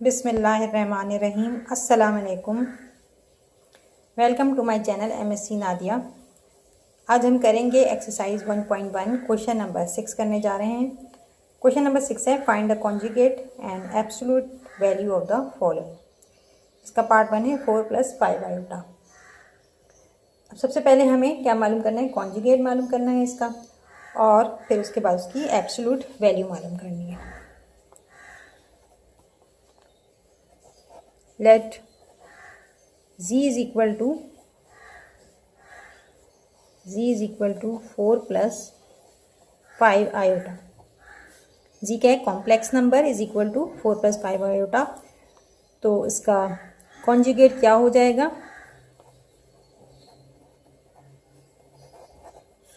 बिस्मिल्लाहिर्रहमानिर्रहीम। अस्सलाम वालेकुम। Welcome to my channel MSc Nadia. आज हम करेंगे एक्सरसाइज 1.1 क्वेश्चन नंबर 6 करने जा रहे हैं। क्वेश्चन नंबर 6 है find the conjugate and absolute value of the following. इसका पार्ट 1 है 4 + 5 आयोटा। अब सबसे पहले हमें क्या मालूम करना है, कॉन्जुगेट मालूम करना है इसका, और फिर उसके बाद उसकी एब्सोल्यूट वैल्यू मालूम करनी है। Let z is equal to 4 + 5 iota. z क्या है, complex number is equal to 4 + 5 iota. तो इसका कॉन्जुगेट क्या हो जाएगा,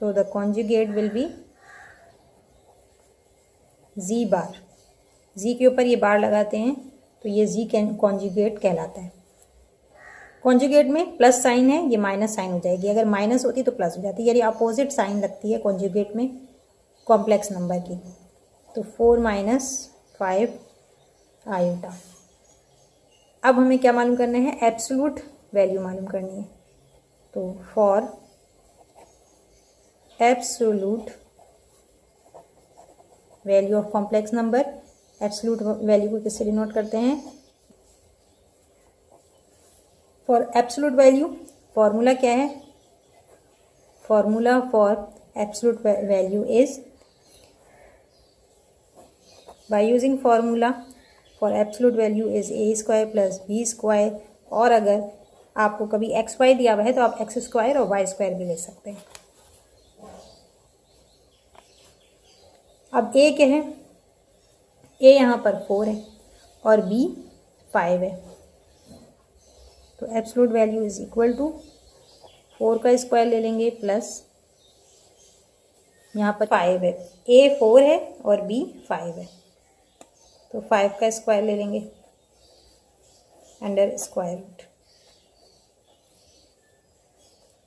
so the conjugate will be z bar. z के ऊपर ये बार लगाते हैं तो ये z कॉन्जुगेट कहलाता है। कॉन्जुगेट में प्लस साइन है, ये माइनस साइन हो जाएगी। अगर माइनस होती तो प्लस हो जाती, यानी अपोजिट साइन लगती है कॉन्जुगेट में कॉम्प्लेक्स नंबर की। तो 4 - 5 आयोटा। अब हमें क्या मालूम करना है, एब्सोल्यूट वैल्यू मालूम करनी है। तो for absolute value of complex number, absolute value को किससे डिनोट करते हैं, फॉर एब्सोल्यूट वैल्यू फॉर्मूला क्या है, formula for absolute value is, by using formula for absolute value is a² + b²। और अगर आपको कभी xy दिया हुआ है तो आप x² और y² भी ले सकते हैं। अब a क्या है, a यहाँ पर 4 है और b 5 है। तो absolute value is equal to 4 का स्क्वायर ले लेंगे प्लस यहाँ पर 5 है। a 4 है और b 5 है, तो 5 का स्क्वायर ले लेंगे under square root.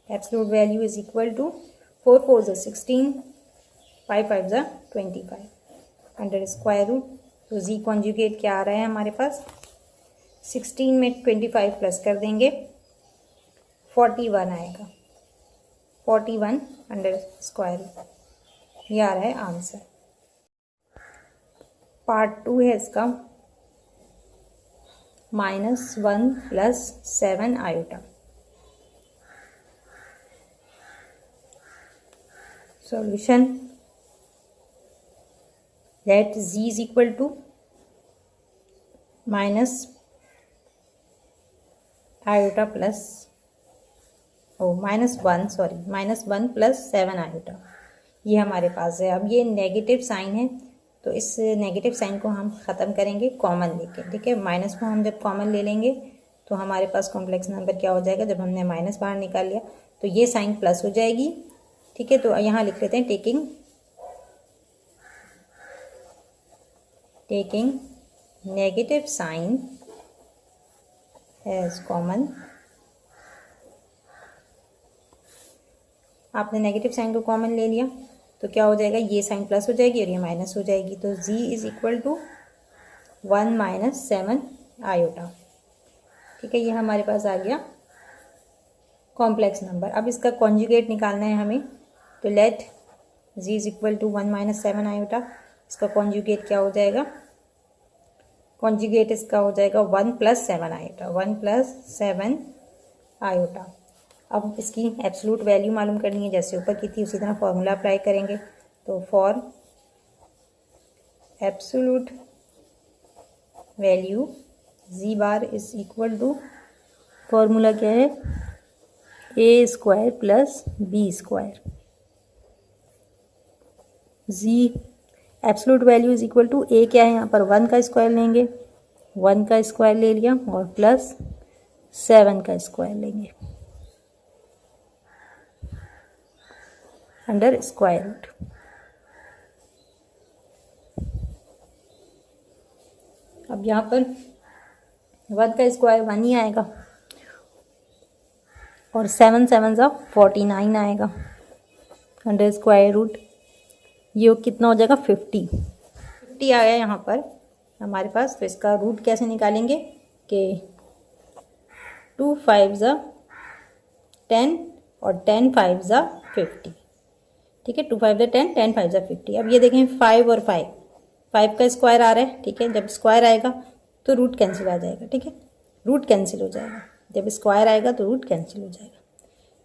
Absolute value is equal to 4 4 = 16, 5 5 = 25 under square root. तो z कॉन्जुगेट क्या आ रहा है हमारे पास, 16 में 25 प्लस कर देंगे 41 आएगा, 41 अंडर स्क्वायर रूट। ये आ रहा है आंसर। पार्ट 2 है इसका, -1 + 7 iota. Solution, let z is equal to minus iota plus -1 + 7 iota, ये हमारे पास है। अब ये नेगेटिव साइन है तो इस नेगेटिव साइन को हम ख़त्म करेंगे कॉमन लेके, ठीक है। माइनस को हम जब कॉमन ले लेंगे तो हमारे पास कॉम्प्लेक्स नंबर क्या हो जाएगा, जब हमने माइनस बाहर निकाल लिया तो ये साइन प्लस हो जाएगी, ठीक है। तो यहाँ लिख लेते हैं taking negative sign as common. आपने नेगेटिव साइन को कॉमन ले लिया तो क्या हो जाएगा, ये साइन प्लस हो जाएगी और ये माइनस हो जाएगी। तो z is equal to 1 - 7 iota, ठीक है। ये हमारे पास आ गया कॉम्प्लेक्स नंबर। अब इसका कॉन्जुगेट निकालना है हमें, तो let z is equal to 1 - 7 iota. इसका कॉन्जुगेट क्या हो जाएगा, कॉन्जुगेट इसका हो जाएगा 1 + 7 आयोटा, 1 + 7 आयोटा। अब इसकी एब्सोल्यूट वैल्यू मालूम करनी है, जैसे ऊपर की थी उसी तरह फॉर्मूला अप्लाई करेंगे। तो for absolute value z bar is equal to, formula क्या है, a² + b²। z absolute value is equal to, a क्या है यहाँ पर 1 का स्क्वायर लेंगे, 1 का स्क्वायर ले लिया और प्लस 7 का स्क्वायर लेंगे अंडर स्क्वायर रूट। अब यहाँ पर 1 का स्क्वायर 1 ही आएगा और 7 7 = 49 आएगा अंडर स्क्वायर रूट। ये कितना हो जाएगा, 50 आया यहाँ पर। हमारे पास। तो इसका रूट कैसे निकालेंगे कि 2 5 ज़ा 10 और 10 5 ज़ा 50। ठीक है, 2 5 ज़ा 10, 10 5 ज़ा 50। अब ये देखें 5 और 5 का स्क्वायर आ रहा है। ठीक है, जब स्क्वायर आएगा तो रूट कैंसिल आ जाएगा। ठीक है, रूट कैंसिल हो जाएगा, जब स्क्वायर आएगा तो रूट कैंसिल हो जाएगा।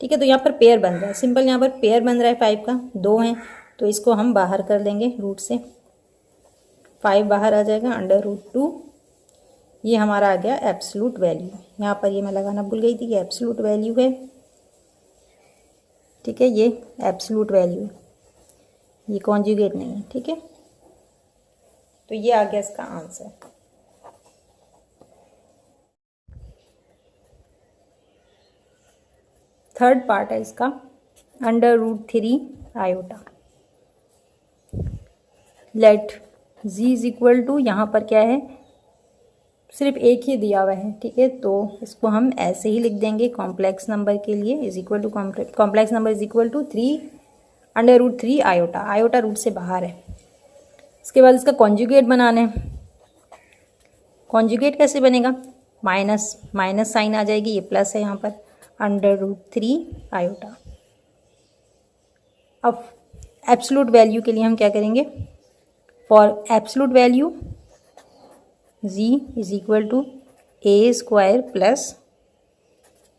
ठीक है, तो यहाँ पर पेयर बन रहा है, सिंपल यहाँ पर पेयर बन रहा है 5 का, 2 हैं तो इसको हम बाहर कर देंगे रूट से। 5 बाहर आ जाएगा, √2। ये हमारा आ गया एब्सोल्यूट वैल्यू। यहाँ पर ये मैं लगाना भूल गई थी कि एब्सोल्यूट वैल्यू है। ठीक है, ये एब्सोल्यूट वैल्यू है, ये कॉन्जुगेट नहीं है। ठीक है, तो ये आ गया इसका आंसर। थर्ड पार्ट है इसका, √3 iota. Let z is equal to, यहाँ पर क्या है, सिर्फ एक ही दिया हुआ है। ठीक है, तो इसको हम ऐसे ही लिख देंगे कॉम्प्लेक्स नंबर के लिए, is equal to complex number is equal to 3 iota. Iota root से बाहर है। इसके बाद इसका कॉन्जुगेट बनाना है। कॉन्जुगेट कैसे बनेगा, माइनस साइन आ जाएगी, ये प्लस है यहाँ पर, √3 आयोटा। अब एब्सोल्यूट वैल्यू के लिए हम क्या करेंगे, for absolute value z is equal to a² plus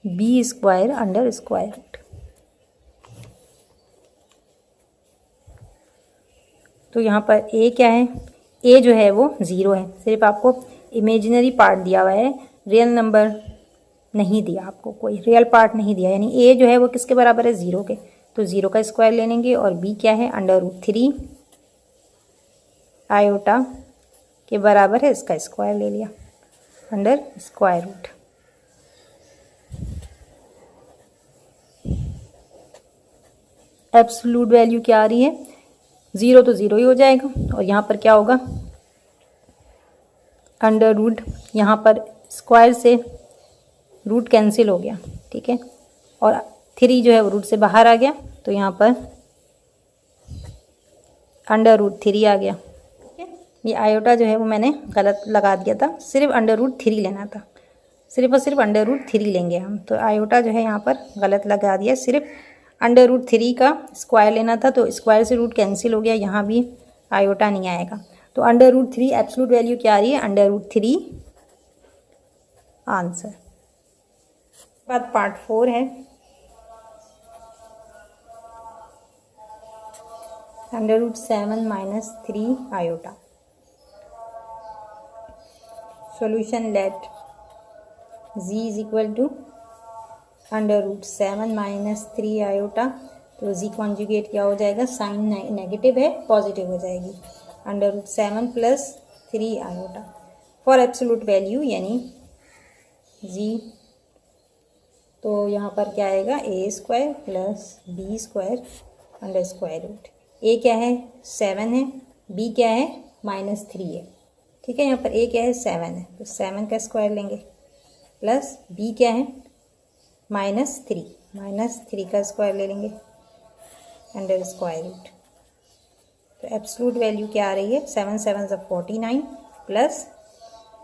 b² under square root. तो यहाँ पर a क्या है, a जो है वो 0 है, सिर्फ आपको इमेजिनरी पार्ट दिया हुआ है, रियल नंबर नहीं दिया, आपको कोई रियल पार्ट नहीं दिया, यानी a जो है वो किसके बराबर है, 0 के। तो 0 का स्क्वायर ले लेंगे, और b क्या है, √3 आयोटा के बराबर है, इसका स्क्वायर ले लिया, under square root. Absolute value क्या आ रही है, 0 तो 0 ही हो जाएगा, और यहाँ पर क्या होगा, अंडर रूट, यहाँ पर स्क्वायर से रूट कैंसिल हो गया। ठीक है, और 3 जो है वो रूट से बाहर आ गया, तो यहाँ पर √3 आ गया। ये आयोटा जो है वो मैंने गलत लगा दिया था, सिर्फ √3 लेना था, सिर्फ और सिर्फ √3 लेंगे हम। तो आयोटा जो है यहाँ पर गलत लगा दिया, सिर्फ √3 का स्क्वायर लेना था, तो स्क्वायर से रूट कैंसिल हो गया, यहाँ भी आयोटा नहीं आएगा। तो √3 एब्सोल्यूट वैल्यू क्या आ रही है, √3 आंसर। बाद पार्ट 4 है, √7 - 3 iota. Solution let z is equal to √7 - 3 iota. तो z कॉन्जुगेट क्या हो जाएगा, साइन नेगेटिव है, पॉजिटिव हो जाएगी, √7 plus 3 iota. For absolute value यानी z, तो यहाँ पर क्या आएगा, a² plus b² under square root. a क्या है, 7 है, b क्या है, -3 है। ठीक है, यहाँ पर a क्या है, 7 है, तो 7 का स्क्वायर लेंगे, प्लस b क्या है, -3 का स्क्वायर ले लेंगे, अंडर स्क्वायर रूट। तो एब्सोल्यूट वैल्यू क्या आ रही है, 7 7 ज़ा 49, प्लस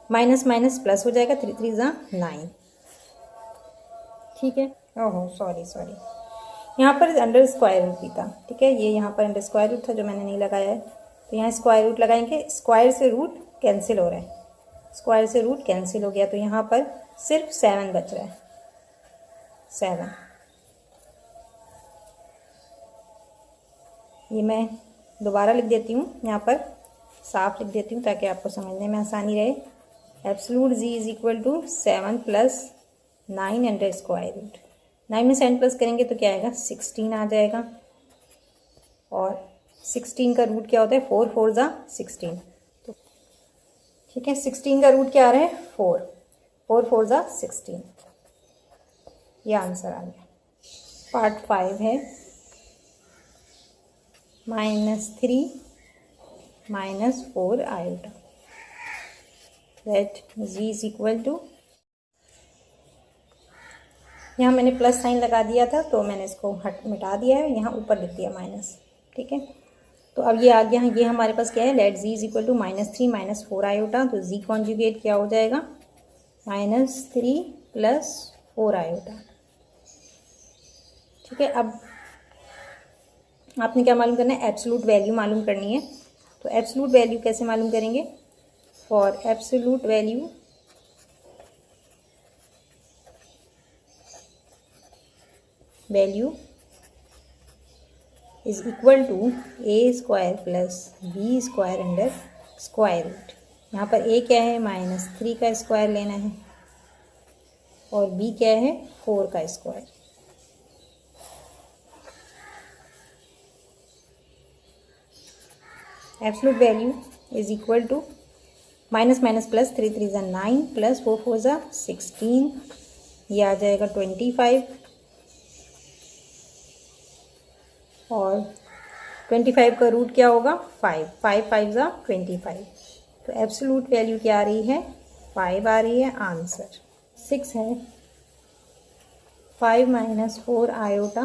माइनस प्लस हो जाएगा, 3 3 ज़ा 9। ठीक है, ओहो सॉरी, यहाँ पर अंडर स्क्वायर रूट भी था। ठीक है, ये यहाँ पर अंडर स्क्वायर रूट था जो मैंने नहीं लगाया है, तो यहाँ स्क्वायर रूट लगाएंगे, स्क्वायर से रूट कैंसिल हो रहा है, स्क्वायर से रूट कैंसिल हो गया, तो यहाँ पर सिर्फ 7 बच रहा है, 7। ये मैं दोबारा लिख देती हूँ, यहाँ पर साफ लिख देती हूँ ताकि आपको समझने में आसानी रहे। Absolute z is equal to 7 plus 9 under square root. 9 में 7 प्लस करेंगे तो क्या आएगा, 16 आ जाएगा, और 16 का रूट क्या होता है, 4 4 ज़ा 16। तो ठीक है, 16 का रूट क्या आ रहा है, 4 4 4 ज़ा 16। ये आंसर आ गया। पार्ट 5 है, -3 - 4 iota. Let z is equal to, यहाँ मैंने प्लस साइन लगा दिया था तो मैंने इसको मिटा दिया है, यहाँ ऊपर लिख दिया माइनस। ठीक है, तो अब ये आ गया है, ये हमारे पास क्या है, let z is equal to -3 minus 4 iota. तो z कॉन्जुगेट क्या हो जाएगा, -3 प्लस 4 आयोटा। ठीक है, अब आपने क्या मालूम करना है, एब्सोल्यूट वैल्यू मालूम करनी है। तो एब्सोल्यूट वैल्यू कैसे मालूम करेंगे, for absolute value is equal to A square plus B square under square root. यहाँ पर ए क्या है, -3 का स्क्वायर लेना है और बी क्या है, 4 का square. Absolute value is equal to minus minus plus 3 3 ज़ा 9 प्लस 4 4 ज़ा 16, ये आ जाएगा 25 और 25 का रूट क्या होगा, 5 5 5 ज़ा 25। तो एब्सोल्यूट वैल्यू क्या आ रही है, 5 आ रही है। आंसर 6 है। 5 माइनस 4 आयोटा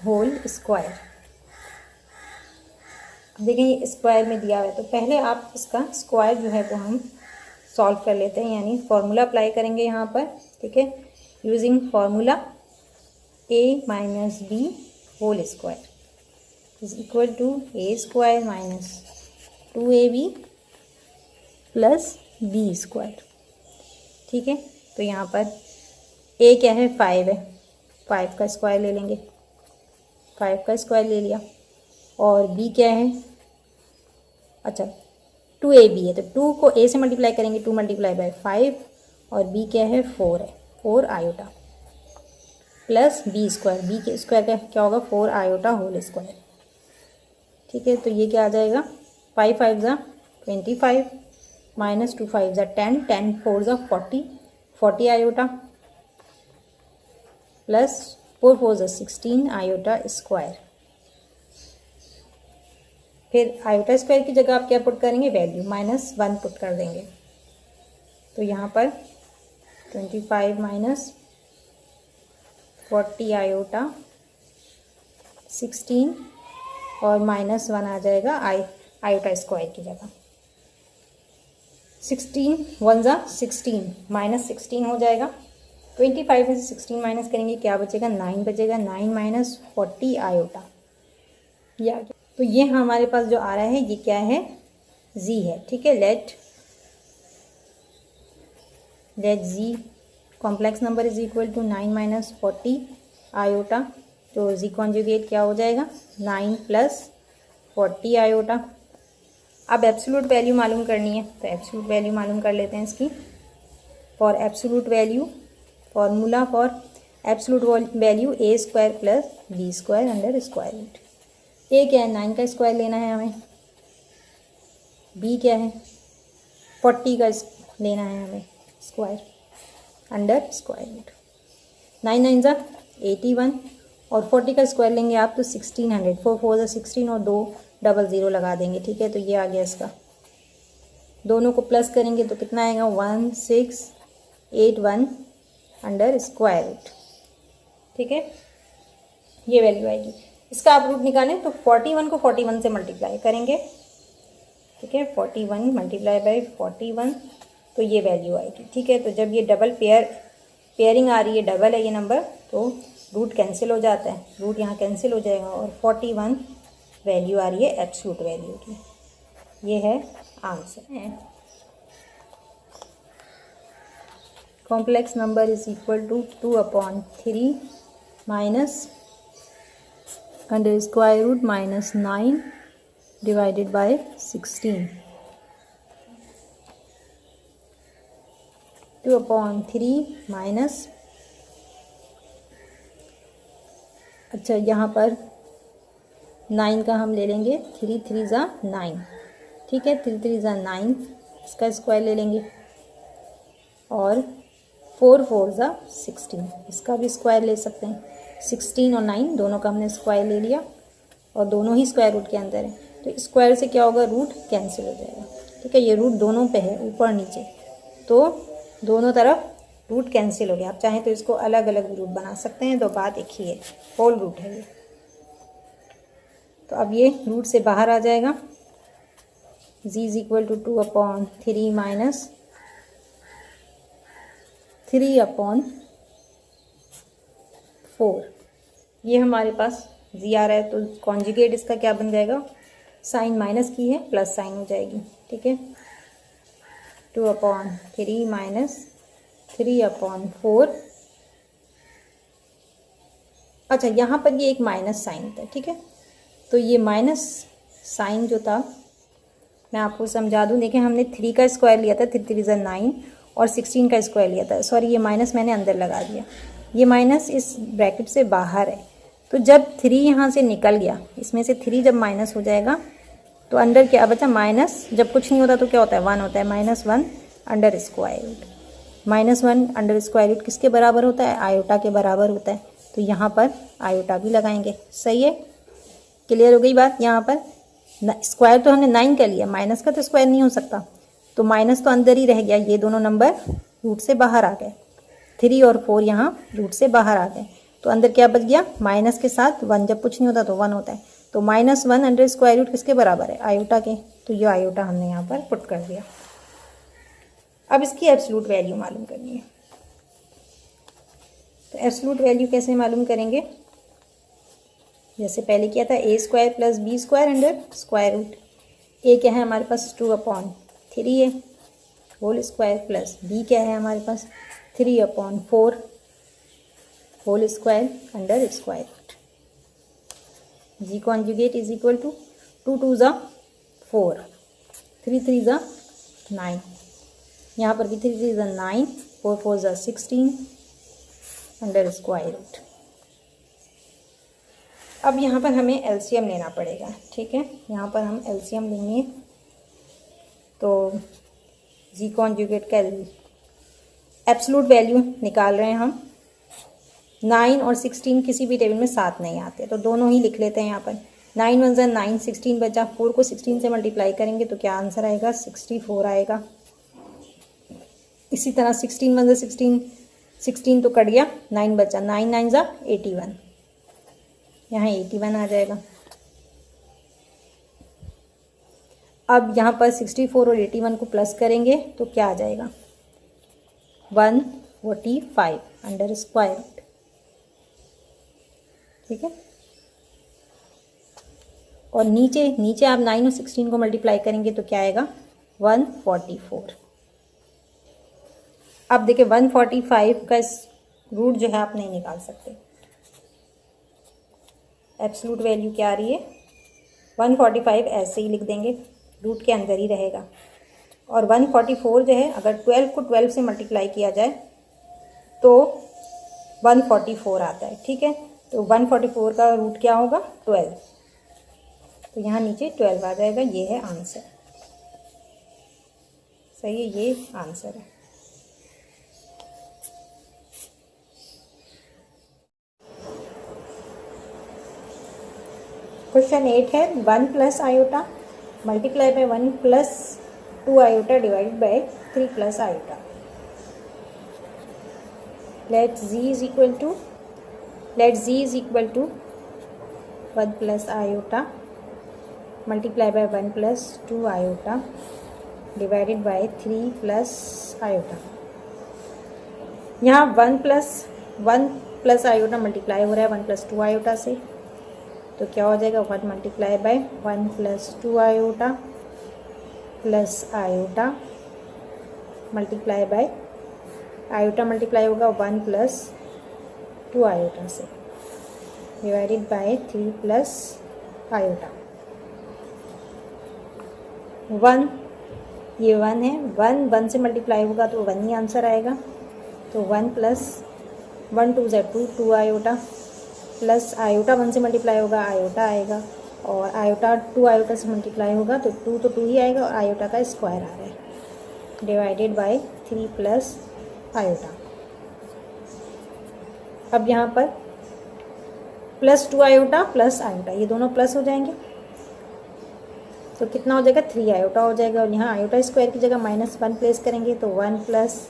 होल स्क्वायर। देखें ये स्क्वायर में दिया हुआ है, तो पहले आप इसका स्क्वायर जो है वो हम सॉल्व कर लेते हैं, यानी फॉर्मूला अप्लाई करेंगे यहाँ पर। ठीक है, using formula a minus B whole square is equal to A square minus 2ab plus B square. ठीक है, तो यहाँ पर a क्या है, 5 है, 5 का स्क्वायर ले लेंगे, 5 का स्क्वायर ले लिया। और b क्या है, अच्छा 2ab है, तो 2 को a से मल्टीप्लाई करेंगे, 2 मल्टीप्लाई बाय 5 और b क्या है, 4 है, 4 iota plus B square, B के स्क्वायर का क्या होगा, 4 आयोटा होल स्क्वायर। ठीक है, तो ये क्या आ जाएगा, 5 5 ज़ा 25 माइनस 2 5 ज़ा 10 10 4 ज़ा 40 40 आयोटा प्लस 4 4 ज़ा 16 आयोटा स्क्वायर। फिर आयोटा स्क्वायर की जगह आप क्या पुट करेंगे, वैल्यू -1 पुट कर देंगे। तो यहाँ पर 25 माइनस 40 आयोटा 16 और -1 आ जाएगा आयोटा स्क्वायर की जगह। 16 1 ज़ा 16 -16 हो जाएगा। 25 में से 16 माइनस करेंगे, क्या बचेगा, 9 बचेगा। 9 माइनस 40 आयोटा, ये आ गया। तो ये हमारे पास जो आ रहा है ये क्या है, z है। ठीक है, let z complex number is equal to 9 minus 40 iota. तो z कॉन्जुगेट क्या हो जाएगा, 9 प्लस 40 आयोटा। अब एब्सोल्यूट वैल्यू मालूम करनी है, तो एब्सोल्यूट वैल्यू मालूम कर लेते हैं इसकी। For absolute value, formula for absolute value a square plus B square under square root. A क्या है, 9 का स्क्वायर लेना है हमें, बी क्या है, 40 का लेना है हमें स्क्वायर अंडर स्क्वायर रूट। 9 9 ज़ा 81 और 40 का स्क्वायर लेंगे आप तो 1600, 4 4 ज़ा 16 और 2 00 लगा देंगे। ठीक है, तो ये आ गया इसका, दोनों को प्लस करेंगे तो कितना आएगा, 1681 अंडर स्क्वायर रूट। ठीक है, ये वैल्यू आएगी। इसका आप रूट निकालें तो 41 को 41 से मल्टीप्लाई करेंगे। ठीक है, 41 मल्टीप्लाई बाय 41, तो ये वैल्यू आएगी। ठीक है, तो जब ये डबल पेयरिंग आ रही है, डबल है ये नंबर, तो रूट कैंसिल हो जाता है, रूट यहाँ कैंसिल हो जाएगा और 41 वैल्यू आ रही है एब्सोल्यूट वैल्यू की। ये है answer. Complex number is equal to 2/3 minus under square root -9 divided by 16। 2/3 minus, अच्छा यहाँ पर 9 का हम ले लेंगे, 3 3 ज़ा 9। ठीक है, 3 3 ज़ा 9, इसका स्क्वायर ले लेंगे और 4 4 ज़ा 16, इसका भी स्क्वायर ले सकते हैं। 16 और 9 दोनों का हमने स्क्वायर ले लिया और दोनों ही स्क्वायर रूट के अंदर है, तो स्क्वायर से क्या होगा, रूट कैंसिल हो जाएगा। ठीक है, ये रूट दोनों पे है, ऊपर नीचे, तो दोनों तरफ रूट कैंसिल हो गया। आप चाहें तो इसको अलग अलग रूट बना सकते हैं, तो बात एक ही है, होल रूट है ये। तो अब ये रूट से बाहर आ जाएगा। z is equal to 2/3 minus 3/4। ये हमारे पास z आ रहा है, तो कॉन्जुगेट इसका क्या बन जाएगा, साइन माइनस की है प्लस साइन हो जाएगी। ठीक है, 2/3 माइनस 3/4। अच्छा, यहाँ पर ये एक माइनस साइन था। ठीक है, तो ये माइनस साइन जो था मैं आपको समझा दूँ। देखें, हमने 3 का स्क्वायर लिया था, 3 3 9, और 16 का स्क्वायर लिया था। सॉरी, ये माइनस मैंने अंदर लगा दिया, ये माइनस इस ब्रैकेट से बाहर है। तो जब 3 यहाँ से निकल गया, इसमें से 3 जब माइनस हो जाएगा तो अंदर क्या बचा, माइनस। जब कुछ नहीं होता तो क्या होता है, 1 होता है। -1 under square root, -1 under square root किसके बराबर होता है, आयोटा के बराबर होता है। तो यहाँ पर आयोटा भी लगाएंगे। सही है, क्लियर हो गई बात। यहाँ पर स्क्वायर तो हमने 9 का लिया, माइनस का तो स्क्वायर नहीं हो सकता, तो माइनस तो अंदर ही रह गया। ये दोनों नंबर रूट से बाहर आ गए, 3 और 4 यहाँ रूट से बाहर आ गए। तो अंदर क्या बच गया, माइनस के साथ 1, जब कुछ नहीं होता तो 1 होता है। तो -1 अंडर स्क्वायर रूट किसके बराबर है, आयोटा के। तो ये आयोटा हमने यहाँ पर पुट कर दिया। अब इसकी एब्सोल्यूट वैल्यू मालूम करनी है। तो एब्सोल्यूट वैल्यू कैसे मालूम करेंगे, जैसे पहले किया था, a² + b² under square root. a क्या है हमारे पास, 2/3 है होल स्क्वायर, प्लस b क्या है हमारे पास, 3/4 whole square under square root. Z conjugate is equal to 2 2 ज़ा 4, 3 3 ज़ा 9, यहाँ पर भी 3 3 ज़ा 9, 4 4 ज़ा 16 अंडर स्क्वायर रूट। अब यहाँ पर हमें एलसीएम लेना पड़ेगा। ठीक है, यहाँ पर हम एलसीएम लेंगे, तो जी कॉन्जुगेट का एब्सोल्यूट वैल्यू निकाल रहे हैं हम। 9 और 16 किसी भी टेबल में साथ नहीं आते, तो दोनों ही लिख लेते हैं यहाँ पर। 9 1 ज़ा 9, 16 बचा, 4 को 16 से मल्टीप्लाई करेंगे तो क्या आंसर आएगा, 64 आएगा। इसी तरह 16 1 ज़ा 16, 16 तो कट गया, 9 बचा, 9 9 ज़ा 81, यहाँ 81 आ जाएगा। अब यहाँ पर 64 और 81 को प्लस करेंगे तो क्या आ जाएगा, 145 अंडर स्क्वायर रूट। ठीक है, और नीचे आप 9 और 16 को मल्टीप्लाई करेंगे तो क्या आएगा, 144। अब देखिए 145 का रूट जो है आप नहीं निकाल सकते। एब्सोल्यूट वैल्यू क्या आ रही है, 145 ऐसे ही लिख देंगे, रूट के अंदर ही रहेगा। और 144 जो है, अगर 12 को 12 से मल्टीप्लाई किया जाए तो 144 आता है। ठीक है, तो 144 का रूट क्या होगा, 12, तो यहाँ नीचे 12 आ जाएगा। ये है आंसर। सही है, ये आंसर है। क्वेश्चन 8 है, 1 + iota multiply by 1 + 2 iota divided by 3 + iota. Let z is equal to 1 + iota multiply by 1 + 2 iota divided by 3 + iota. यहाँ 1 + आयोटा मल्टीप्लाई हो रहा है 1 + 2 आयोटा से, तो क्या हो जाएगा, 1 multiply by 1 + 2 iota plus iota multiply bye iota multiply होगा 1 + 2 आयोटा से डिवाइडेड बाय 3 + आयोटा। 1, ये 1 है, 1 से मल्टीप्लाई होगा तो 1 ही आंसर आएगा। तो 1 + 1 2 ज़ा 2, 2 आयोटा प्लस आयोटा 1 से मल्टीप्लाई होगा, आयोटा आएगा, और आयोटा 2 आयोटा से मल्टीप्लाई होगा तो 2 तो 2 ही आएगा, और आयोटा का स्क्वायर आ रहा है, डिवाइडेड बाय 3 + आयोटा। अब यहाँ पर +2 आयोटा प्लस आयोटा, ये दोनों प्लस हो जाएंगे, तो कितना हो जाएगा, 3 आयोटा हो जाएगा। और यहाँ आयोटा स्क्वायर की जगह -1 प्लेस करेंगे तो 1 +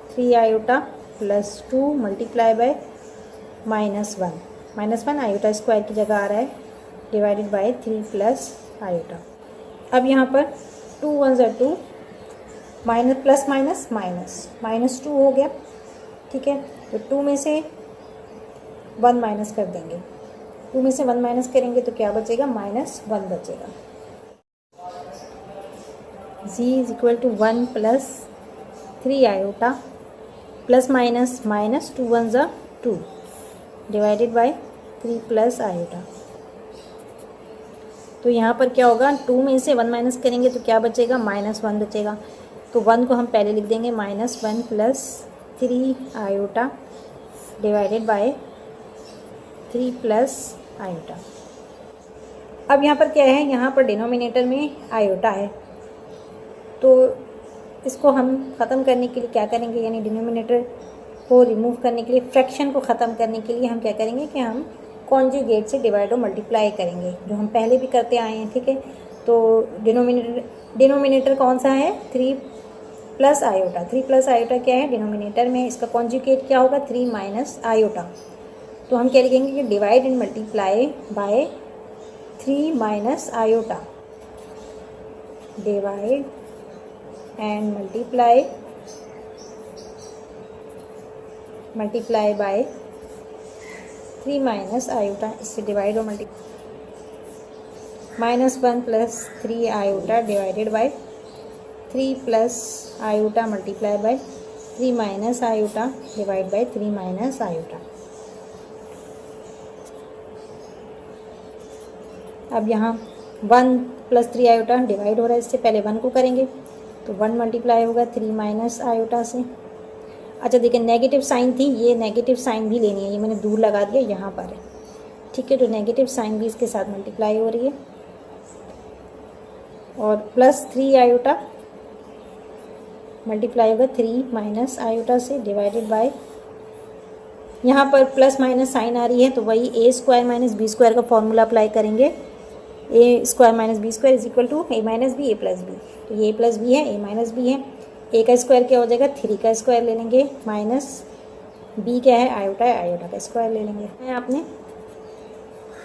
3 iota plus 2 multiply by -1 iota square की जगह आ रहा है डिवाइडेड बाय 3 प्लस आयोटा। अब यहाँ पर 2 1 ज़ा 2, माइनस प्लस माइनस माइनस, -2 हो गया। ठीक है, तो 2 में से 1 माइनस कर देंगे। 2 में से 1 माइनस करेंगे तो क्या बचेगा, -1 बचेगा। z is equal to 1 plus 3 iota plus minus -2 1 ज़ा 2 डिवाइडेड बाय 3 प्लस आयोटा। तो यहाँ पर क्या होगा, 2 में से 1 माइनस करेंगे तो क्या बचेगा, -1 बचेगा। तो 1 को हम पहले लिख देंगे -1 plus 3 iota divided by 3 plus iota. अब यहाँ पर क्या है, यहाँ पर डिनोमिनेटर में आयोटा है, तो इसको हम ख़त्म करने के लिए क्या करेंगे, यानी डिनोमिनेटर को रिमूव करने के लिए, फ्रैक्शन को ख़त्म करने के लिए हम क्या करेंगे कि हम कॉन्जुगेट से डिवाइड और मल्टीप्लाई करेंगे, जो हम पहले भी करते आए हैं। ठीक है, तो डिनोमिनेटर कौन सा है, 3 प्लस आयोटा। 3 प्लस आयोटा क्या है, डिनोमिनेटर में, इसका कॉन्जुगेट क्या होगा, 3 माइनस आयोटा। तो हम क्या लिखेंगे कि divide and multiply by 3 minus iota, divide and multiply by 3 minus iota. इससे डिवाइड और multiply, -1 plus 3 iota divided by 3 plus iota multiply by 3 minus iota divide by 3 minus iota. अब यहाँ 1 प्लस 3 आयोटा डिवाइड हो रहा है, इससे पहले 1 को करेंगे तो 1 मल्टीप्लाई होगा 3 माइनस आयोटा से। अच्छा देखिए, नेगेटिव साइन थी, ये नेगेटिव साइन भी लेनी है, ये मैंने दूर लगा दिया, यहाँ पर है। ठीक है, तो नेगेटिव साइन भी इसके साथ मल्टीप्लाई हो रही है। और प्लस 3 आयोटा मल्टीप्लाई होगा 3 माइनस आयोटा से डिवाइडेड बाय, यहाँ पर प्लस माइनस साइन आ रही है तो वही a square minus b square का फॉर्मूला अप्लाई करेंगे। A square minus b square is equal to a minus b, a plus b. तो ये ए प्लस बी है, ए माइनस बी है। ए का स्क्वायर क्या हो जाएगा, 3 का स्क्वायर ले लेंगे, माइनस बी क्या है, आयोटा है, आयोटा का स्क्वायर ले लेंगे। आपने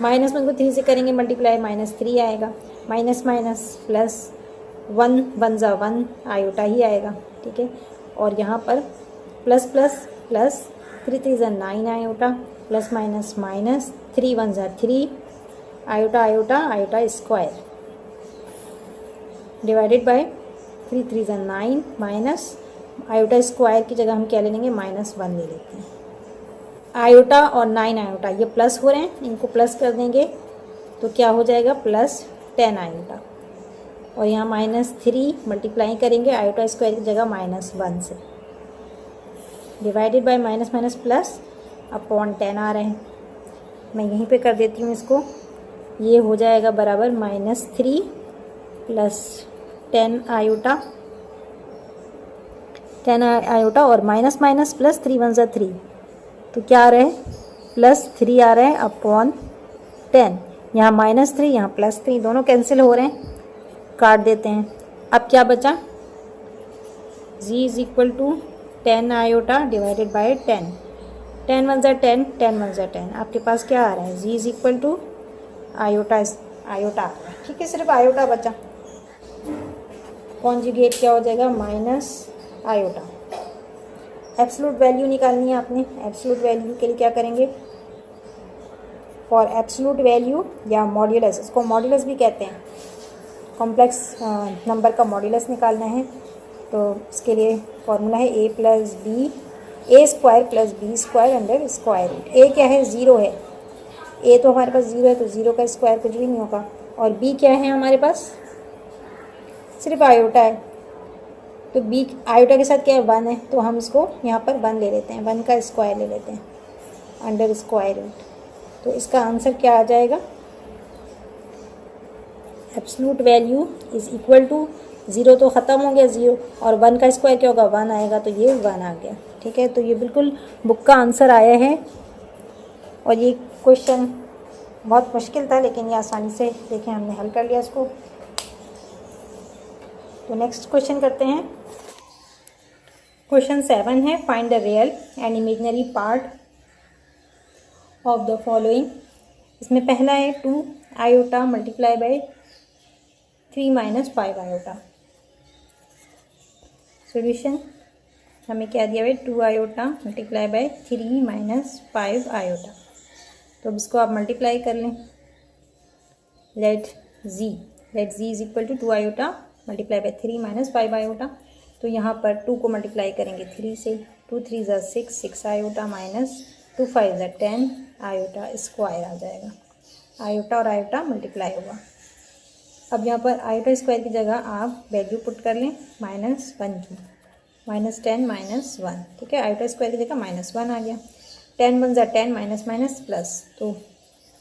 -1 को 3 से करेंगे मल्टीप्लाई, -3 आएगा, माइनस माइनस प्लस 1 1 ज़ा 1 आयोटा ही आएगा। ठीक है, और यहाँ पर प्लस प्लस प्लस 3 3 ज़ा 9 आयोटा प्लस माइनस माइनस 3 1 ज़ा 3 iota iota iota square divided by 3 3 ज़ा 9 माइनस आयोटा स्क्वायर की जगह हम क्या ले लेंगे, -1 ले लेते हैं। आयोटा और 9 आयोटा ये प्लस हो रहे हैं, इनको प्लस कर देंगे तो क्या हो जाएगा, +10 आयोटा। और यहाँ -3 मल्टीप्लाई करेंगे आयोटा स्क्वायर की जगह -1 से, divided by minus minus plus upon 10 आ रहे हैं। मैं यहीं पे कर देती हूँ इसको, ये हो जाएगा बराबर -3 प्लस 10 आयोटा, 10 आयोटा और माइनस माइनस प्लस 3 1 ज़ा 3, तो क्या आ रहा है, +3 आ रहा है अपॉन 10। यहाँ -3 यहाँ +3, दोनों कैंसिल हो रहे हैं, काट देते हैं। अब क्या बचा, z is equal to 10 iota divided by 10, 10 1 ज़ा 10, 10 1 ज़ा 10। आपके पास क्या आ रहा है, z is equal to iota, iota आ रहा है। ठीक है, सिर्फ आयोटा बचा, कॉन्जुगेट क्या हो जाएगा, माइनस आयोटा। एब्सोल्यूट वैल्यू निकालनी है आपने। एब्सोल्यूट वैल्यू के लिए क्या करेंगे, फॉर एब्सोल्यूट वैल्यू या मॉड्यूलस, इसको मॉड्यूलस भी कहते हैं, कॉम्प्लेक्स नंबर का मॉड्यूलस निकालना है। तो इसके लिए फॉर्मूला है a plus b, a square plus B square under square root. A क्या है, 0 है, ए तो हमारे पास 0 है, तो 0 का स्क्वायर कुछ भी नहीं होगा। और बी क्या है हमारे पास, सिर्फ आयोटा है, तो बी आयोटा के साथ क्या है, 1 है, तो हम इसको यहाँ पर 1 ले लेते हैं, 1 का स्क्वायर ले लेते हैं अंडर स्क्वायर रूट। तो इसका आंसर क्या आ जाएगा, absolute value is equal to 0 तो ख़त्म हो गया 0, और 1 का स्क्वायर क्या होगा, 1 आएगा, तो ये 1 आ गया। ठीक है, तो ये बिल्कुल बुक का आंसर आया है। और ये क्वेश्चन बहुत मुश्किल था, लेकिन ये आसानी से देखें हमने हल कर लिया इसको। तो नेक्स्ट क्वेश्चन करते हैं। क्वेश्चन 7 है, find the real and imaginary part of the following. इसमें पहला है 2 iota multiply by 3 minus 5 iota. Solution हमें क्या दिया हुआ है, 2 iota multiply by 3 minus 5 iota. तो अब इसको आप मल्टीप्लाई कर लें। Let z is equal to 2 iota multiply by 3 minus 5 iota. तो यहाँ पर 2 को मल्टीप्लाई करेंगे 3 से, 2 3 ज़ा 6 आयोटा माइनस 2 5 ज़ा 10 आयोटा स्क्वायर आ जाएगा। आयोटा और आयोटा मल्टीप्लाई होगा। अब यहाँ पर आयोटा स्क्वायर की जगह आप वैल्यू पुट कर लें, -1 की, -10 -1, ठीक है। आयोटा स्क्वायर की जगह -1 आ गया। 10 1 ज़ा 10 माइनस माइनस प्लस, तो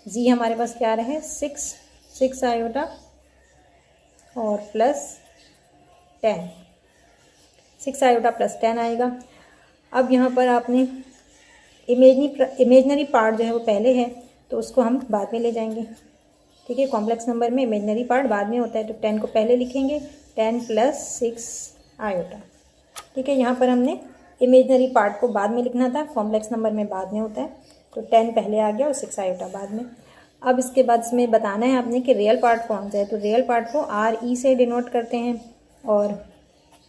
जी हमारे पास क्या आ रहा है 6 आयोटा और प्लस 10, 6 आयोटा प्लस 10 आएगा। अब यहाँ पर आपने इमेजनरी पार्ट जो है वो पहले है, तो उसको हम बाद में ले जाएंगे, ठीक है। कॉम्प्लेक्स नंबर में इमेजनरी पार्ट बाद में होता है, तो 10 को पहले लिखेंगे, 10 प्लस 6 आयोटा, ठीक है। यहाँ पर हमने इमेजनरी पार्ट को बाद में लिखना था, कॉम्प्लेक्स नंबर में बाद में होता है, तो 10 पहले आ गया और 6 आयोटा बाद में। अब इसके बाद इसमें बताना है आपने कि रियल पार्ट कौन सा है, तो रियल पार्ट को RE से डिनोट करते हैं और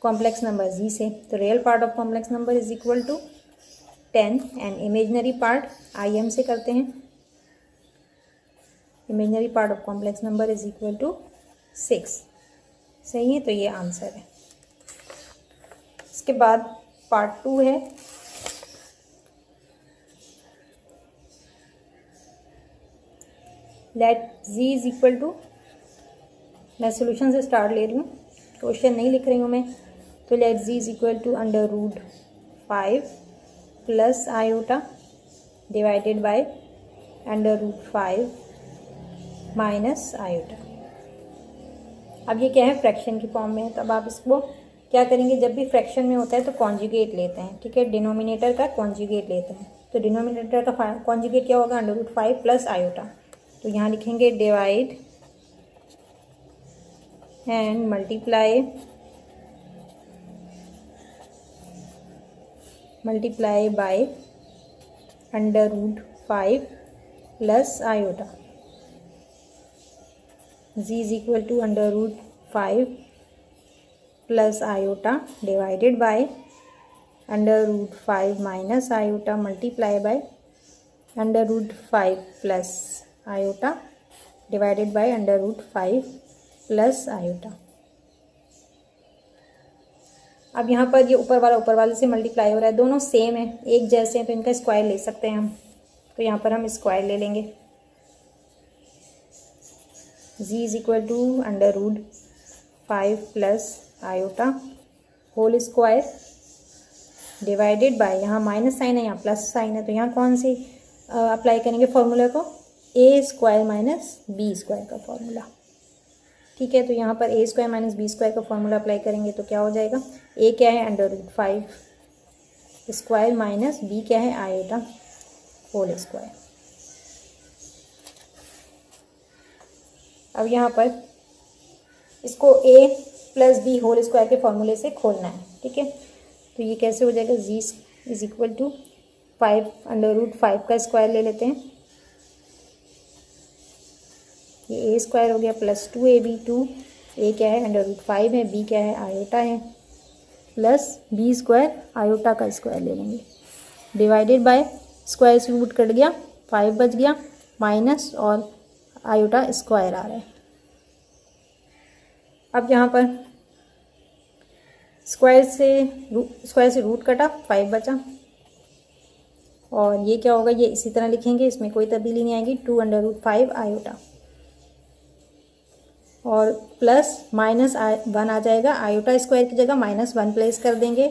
कॉम्प्लेक्स नंबर जी से। तो real part of complex number is equal to 10 and imaginary part IM से करते हैं। Imaginary part of complex number is equal to 6, सही है। तो ये आंसर है। इसके बाद पार्ट 2 है, let z is equal to, मैं सोल्यूशन से स्टार्ट ले रही हूँ, क्वेश्चन नहीं लिख रही हूँ मैं। तो let z is equal to √5 plus iota divided by √5 minus iota. अब ये क्या है, फ्रैक्शन की फॉर्म में है। तो अब आप इसको क्या करेंगे, जब भी फ्रैक्शन में होता है तो कॉन्जुगेट लेते हैं, ठीक है। डिनोमिनेटर का कॉन्जुगेट लेते हैं। तो डिनोमिनेटर का कॉन्जुगेट क्या होगा, √5 प्लस आयोटा। तो यहाँ लिखेंगे divide and multiply by √5 plus iota. Z is equal to √5 plus iota divided by √5 minus iota multiply by √5 plus iota divided by √5 plus iota. अब यहाँ पर ये ऊपर वाले से मल्टीप्लाई हो रहा है, दोनों सेम है, एक जैसे हैं, तो इनका स्क्वायर ले सकते हैं हम। तो यहाँ पर हम स्क्वायर ले लेंगे। G is equal to √5 plus iota whole square divided by, यहाँ माइनस साइन है, यहाँ प्लस साइन है, तो यहाँ कौन सी अप्लाई करेंगे फॉर्मूला को, a² माइनस b² का फॉर्मूला, ठीक है। तो यहाँ पर a² माइनस b² का फॉर्मूला अप्लाई करेंगे तो क्या हो जाएगा, a क्या है √5² माइनस b क्या है आयोटा होल स्क्वायर। अब यहाँ पर इसको a plus b whole square के फॉर्मूले से खोलना है, ठीक है। तो ये कैसे हो जाएगा, जी इज इक्वल टू 5 √5 का स्क्वायर ले लेते हैं, ये a² हो गया प्लस 2ab, 2a क्या है √5 है, b क्या है आयोटा है, प्लस b² आयोटा का स्क्वायर ले लेंगे डिवाइडेड बाय, स्क्वायर से रूट कट गया, 5 बच गया, माइनस और आयोटा स्क्वायर आ रहा है। अब यहाँ पर स्क्वायर से रूट कटा, 5 बचा, और ये क्या होगा, ये इसी तरह लिखेंगे, इसमें कोई तब्दीली नहीं आएगी, 2 √5 आयोटा, और प्लस -1 आ जाएगा, आयोटा स्क्वायर की जगह -1 प्लेस कर देंगे,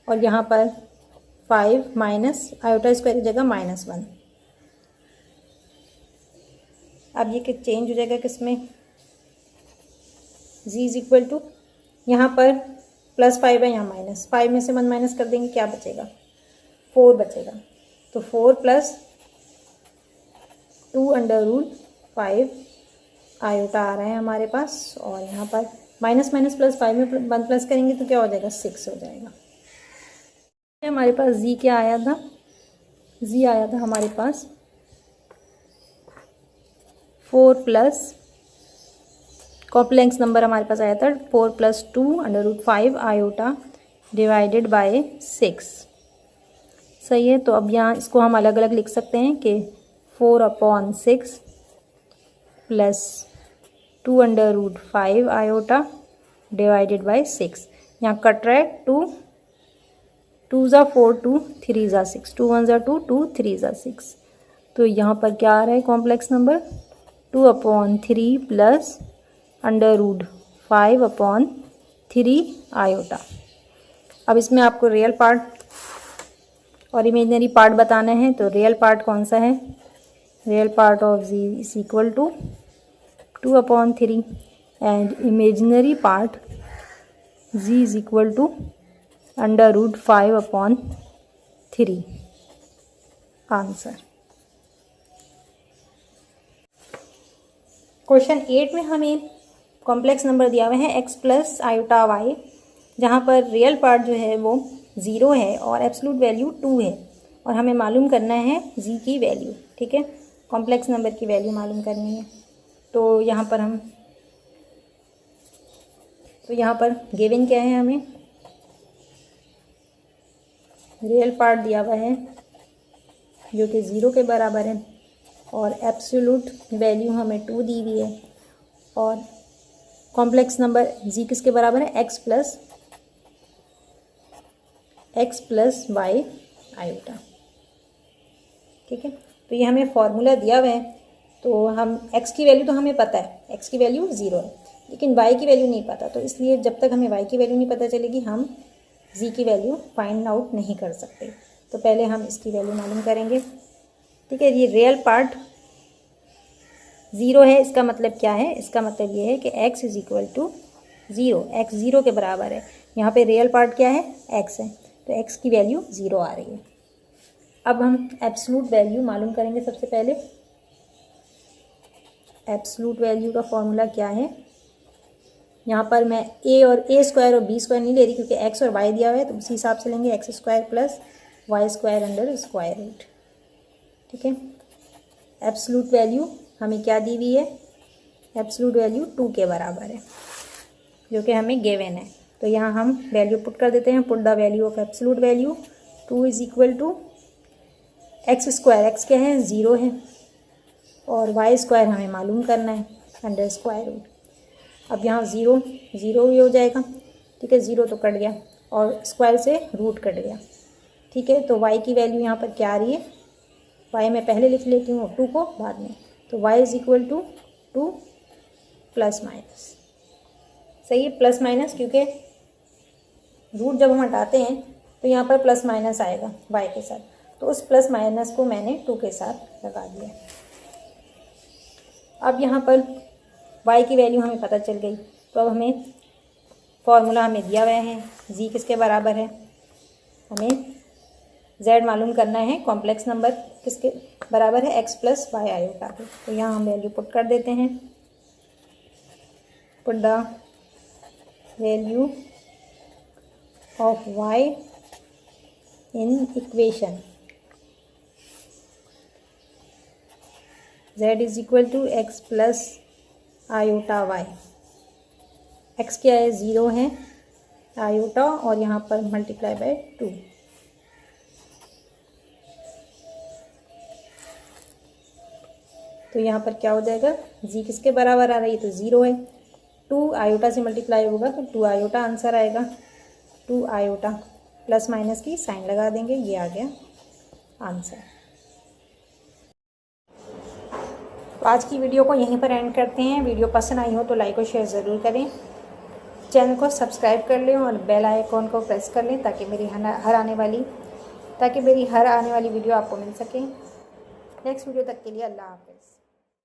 और यहाँ पर 5 माइनस आयोटा स्क्वायर की जगह -1। अब ये चेंज हो जाएगा किसमें, जी इज इक्वल टू, यहाँ पर +5 है, यहाँ -5 में से 1 माइनस कर देंगे, क्या बचेगा, 4 बचेगा। तो 4 प्लस 2 √5 आयोटा आ रहा है हमारे पास, और यहाँ पर माइनस माइनस प्लस 5 में 1 प्लस करेंगे तो क्या हो जाएगा, 6 हो जाएगा। हमारे पास जी क्या आया था, जी आया था हमारे पास 4 प्लस कॉम्प्लेक्स नंबर हमारे पास आया था 4 + 2√5 आयोटा डिवाइडेड बाय 6। सही है। तो अब यहाँ इसको हम अलग अलग लिख सकते हैं कि 4/6 प्लस 2√5 आयोटा डिवाइडेड बाय 6। यहाँ कट रहा है 2 2 ज़ा 4 2 3 ज़ा 6 2 1 ज़ा 2 2 3 ज़ा 6। तो यहाँ पर क्या आ रहा है कॉम्प्लेक्स नंबर 2/3 प्लस √5/3 आयोटा। अब इसमें आपको रियल पार्ट और इमेजिनरी पार्ट बताना है। तो रियल पार्ट कौन सा है? Real part of z is equal to 2/3 and imaginary part z is equal to √5/3। Answer. Question 8 में हमें कॉम्प्लेक्स नंबर दिया हुआ है x प्लस आयोटा y, जहाँ पर रियल पार्ट जो है वो 0 है और एब्सोल्यूट वैल्यू 2 है और हमें मालूम करना है z की वैल्यू। ठीक है, कॉम्प्लेक्स नंबर की वैल्यू मालूम करनी है। तो यहाँ पर गिवन क्या है? हमें रियल पार्ट दिया हुआ है जो कि 0 के बराबर है और एब्सोल्यूट वैल्यू हमें 2 दी हुई है और कॉम्प्लेक्स नंबर z किसके बराबर है? x plus y iota. ठीक है, तो ये हमें फॉर्मूला दिया हुआ है। तो हम x की वैल्यू तो हमें पता है, x की वैल्यू 0 है, लेकिन y की वैल्यू नहीं पता। तो इसलिए जब तक हमें y की वैल्यू नहीं पता चलेगी हम z की वैल्यू फाइंड आउट नहीं कर सकते। तो पहले हम इसकी वैल्यू मालूम करेंगे। ठीक है, ये रियल पार्ट 0 है, इसका मतलब क्या है? इसका मतलब ये है कि x is equal to 0, x 0 के बराबर है। यहाँ पे रियल पार्ट क्या है? x है, तो x की वैल्यू 0 आ रही है। अब हम एब्सोल्यूट वैल्यू मालूम करेंगे। सबसे पहले एब्सोल्यूट वैल्यू का फॉर्मूला क्या है? यहाँ पर मैं a और a स्क्वायर और b स्क्वायर नहीं ले रही क्योंकि x और y दिया हुआ है, तो उसी हिसाब से लेंगे x² plus y² under square root. ठीक है, एब्सोल्यूट वैल्यू हमें क्या दी हुई है? एब्सोल्यूट वैल्यू 2 के बराबर है जो कि हमें गिवन है। तो यहाँ हम वैल्यू पुट कर देते हैं। Put the value of absolute value 2 is equal to x², x क्या है? 0 है और y² हमें मालूम करना है अंडर स्क्वायर रूट। अब यहाँ 0 0 ही हो जाएगा। ठीक है, 0 तो कट गया और स्क्वायर से रूट कट गया। ठीक है, तो y की वैल्यू यहाँ पर क्या आ रही है? y मैं पहले लिख लेती हूँ, 2 को बाद में। तो y is equal to 2 plus minus. सही है, प्लस माइनस, क्योंकि रूट जब हम हटाते हैं तो यहाँ पर प्लस माइनस आएगा y के साथ, तो उस प्लस माइनस को मैंने 2 के साथ लगा दिया। अब यहाँ पर y की वैल्यू हमें पता चल गई। तो अब हमें फॉर्मूला हमें दिया हुआ है, z किसके बराबर है? हमें z मालूम करना है। कॉम्प्लेक्स नंबर किसके बराबर है? x प्लस y आयोटा के। तो यहाँ हम वैल्यू पुट कर देते हैं। Put the value of y in equation. z is equal to x plus iota y। x क्या है? 0 है, आयोटा और यहाँ पर मल्टीप्लाई बाय 2। तो यहाँ पर क्या हो जाएगा? z किसके बराबर आ रही है? तो 0 है, 2 आयोटा से मल्टीप्लाई होगा तो 2 आयोटा आंसर आएगा। 2 आयोटा प्लस माइनस की साइन लगा देंगे, ये आ गया आंसर। तो आज की वीडियो को यहीं पर एंड करते हैं। वीडियो पसंद आई हो तो लाइक और शेयर ज़रूर करें। चैनल को सब्सक्राइब कर लें और बेल आइकॉन को प्रेस कर लें ताकि मेरी हर आने वाली वीडियो आपको मिल सके। नेक्स्ट वीडियो तक के लिए अल्लाह हाफ़िज़।